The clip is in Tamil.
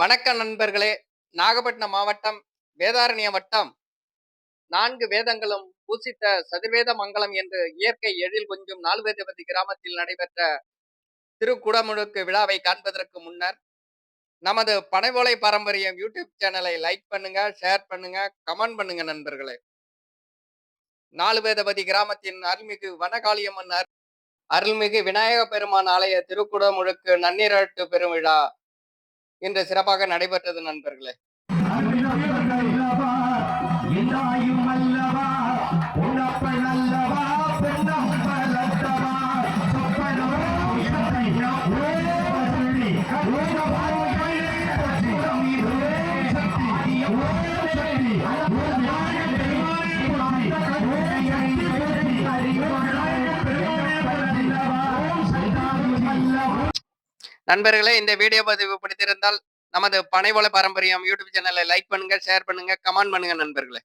வணக்கம் நண்பர்களே. நாகப்பட்டினம் மாவட்டம், வேதாரண்ய வட்டம் 4 வேதங்களும் பூசித்த சதுர்வேத மங்கலம் என்று இயற்கை எழில் கொஞ்சும் நால்வேதபதி கிராமத்தில் நடைபெற்ற திருக்குடமுழுக்கு விழாவை காண்பதற்கு முன்னர், நமது பனைவோலை பாரம்பரியம் யூடியூப் சேனலை லைக் பண்ணுங்க, ஷேர் பண்ணுங்க, கமெண்ட் பண்ணுங்க நண்பர்களே. நாலுவேதபதி கிராமத்தின் அருள்மிகு வனகாளியம்மன் அருள்மிகு விநாயக பெருமான் ஆலய திருக்குடமுழுக்கு நன்னீராட்டு பெருவிழா இன்று சிறப்பாக நடைபெற்றது நண்பர்களே. நண்பர்களே, இந்த வீடியோ பதிவு பிடித்திருந்தால் நமது பனைவோலை பாரம்பரியம் யூடியூப் சேனலை லைக் பண்ணுங்க, ஷேர் பண்ணுங்க, கமெண்ட் பண்ணுங்க நண்பர்களே.